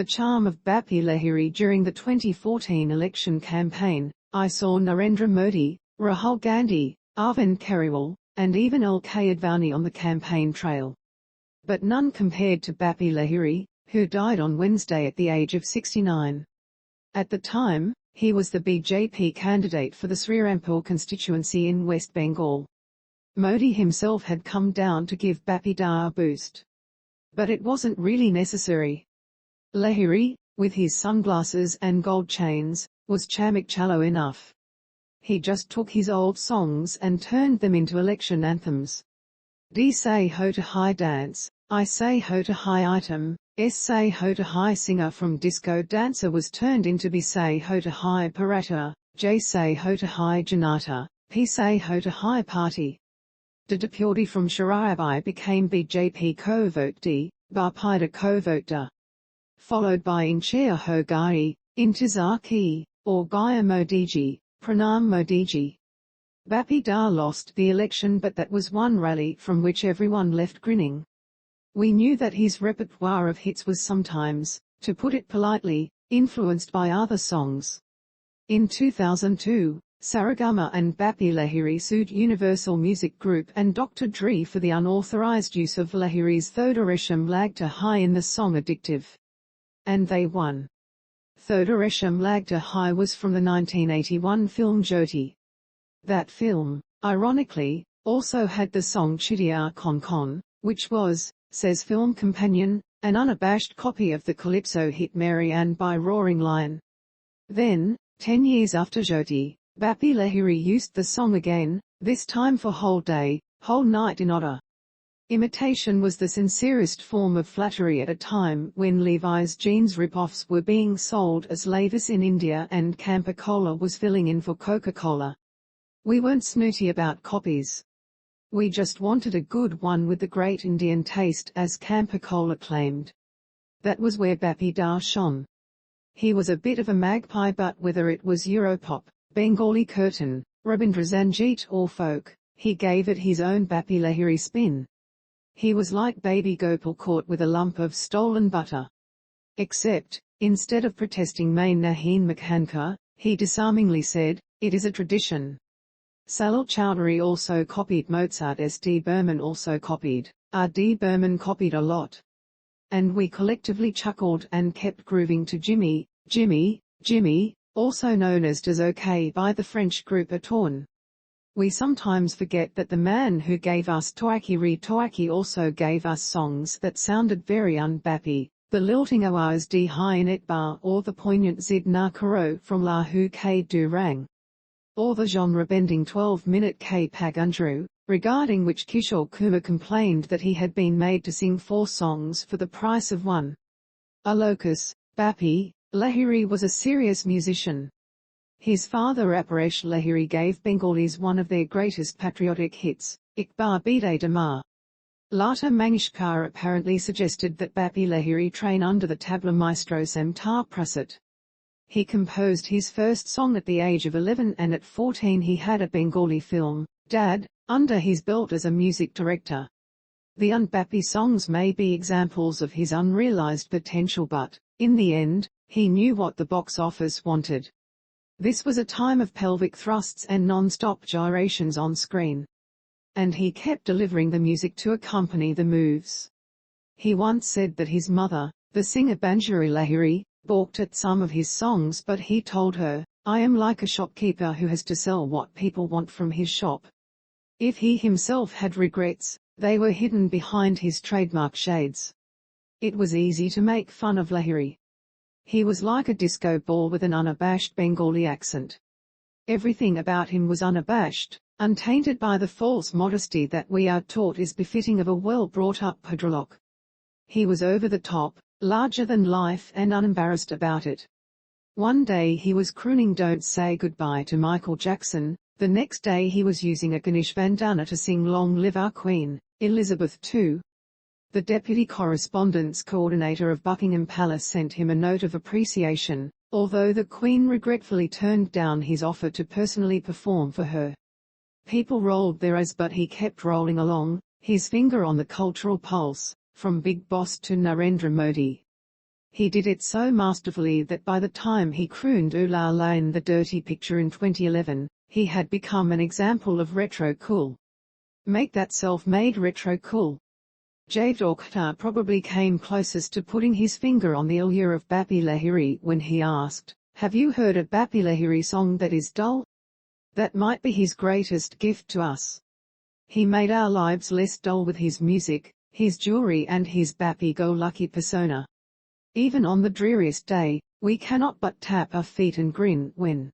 the charm of Bappi Lahiri during the 2014 election campaign. I saw Narendra Modi, Rahul Gandhi, Arvind Kejriwal, and even L K Advani on the campaign trail. But none compared to Bappi Lahiri, who died on Wednesday at the age of 69. At the time, he was the BJP candidate for the Sreerampur constituency in West Bengal. Modi himself had come down to give Bappida a boost. But it wasn't really necessary. Lahiri, with his sunglasses and gold chains, was chamak challo enough. He just took his old songs and turned them into election anthems. D say hota high dance, I say hota high item, S say hota high singer from disco dancer was turned into B say hota high Bharatiya, J say hota high Janata, P say hota high party. D deputy from Sharaabi became BJP co-vote D, Bappida co-vote D. Followed by Inteha ho gayi, intezaar ki, or gaya Modiji, pranam Modiji. Bappida lost the election, but that was one rally from which everyone left grinning. We knew that his repertoire of hits was sometimes, to put it politely, influenced by other songs. In 2002, Saregama and Bappi Lahiri sued Universal Music Group and Dr. Dre for the unauthorized use of Lahiri's Thodaresham Lagta High in the song Addictive. And they won. Thodaresham Lagta High was from the 1981 film Jyoti. That film, ironically, also had the song Chidiya Kon Kon, which was, says Film Companion, an unabashed copy of the calypso hit Mary Ann by Roaring Lion. Then, 10 years after Jyoti, Bappi Lahiri used the song again, this time for Whole Day, Whole Night in Otter. Imitation was the sincerest form of flattery at a time when Levi's jeans rip-offs were being sold as Levi's in India and Campa Cola was filling in for Coca Cola. We weren't snooty about copies. We just wanted a good one with the great Indian taste, as Campa Cola claimed. That was where Bappida shone. He was a bit of a magpie, but whether it was Europop, Bengali curtain, Rabindra Sangeet or folk, he gave it his own Bappi Lahiri spin. He was like baby Gopal caught with a lump of stolen butter. Except, instead of protesting Main Nahin Makhanka, he disarmingly said, it is a tradition. Salil Chowdhury also copied Mozart as D Burman also copied. D Burman copied a lot. And we collectively chuckled and kept grooving to Jimmy, Jimmy, Jimmy, also known as Des OK by the French group Atorn. We sometimes forget that the man who gave us Toaki Re Toaki also gave us songs that sounded very un-Bappi, the lilting Oaz di High Netbar or the poignant Zid Na Karo from Lahu Ke Do Rang. Or the genre-bending 12-minute K Pagundru, regarding which Kishore Kumar complained that he had been made to sing 4 songs for the price of 1. Alokas, Bappi Lahiri was a serious musician. His father Aparesh Lahiri gave Bengalis one of their greatest patriotic hits, Ik Bar Bide de Ma. Lata Mangeshkar apparently suggested that Bappi Lahiri train under the tabla maestro Samta Prasad. He composed his first song at the age of 11, and at 14 he had a Bengali film, Dad, under his belt as a music director. The un-Bappi songs may be examples of his unrealized potential, but, in the end, he knew what the box office wanted. This was a time of pelvic thrusts and non-stop gyrations on screen. And he kept delivering the music to accompany the moves. He once said that his mother, the singer Bansuri Lahiri, balked at some of his songs, but he told her, I am like a shopkeeper who has to sell what people want from his shop. If he himself had regrets, they were hidden behind his trademark shades. It was easy to make fun of Lahiri. He was like a disco ball with an unabashed Bengali accent. Everything about him was unabashed, untainted by the false modesty that we are taught is befitting of a well-brought-up Bhadralok. He was over the top, larger than life and unembarrassed about it. One day he was crooning Don't Say Goodbye to Michael Jackson, the next day he was using a Ganesh bandana to sing Long Live Our Queen, Elizabeth II. The Deputy Correspondence Coordinator of Buckingham Palace sent him a note of appreciation, although the Queen regretfully turned down his offer to personally perform for her. People rolled their eyes, but he kept rolling along, his finger on the cultural pulse, from Big Boss to Narendra Modi. He did it so masterfully that by the time he crooned "Ooh La La" in The Dirty Picture in 2011, he had become an example of retro cool. Make that self-made retro cool. Javed Khattar probably came closest to putting his finger on the allure of Bappi Lahiri when he asked, "Have you heard a Bappi Lahiri song that is dull?" That might be his greatest gift to us. He made our lives less dull with his music, his jewelry and his Bappi-go-lucky persona. Even on the dreariest day, we cannot but tap our feet and grin when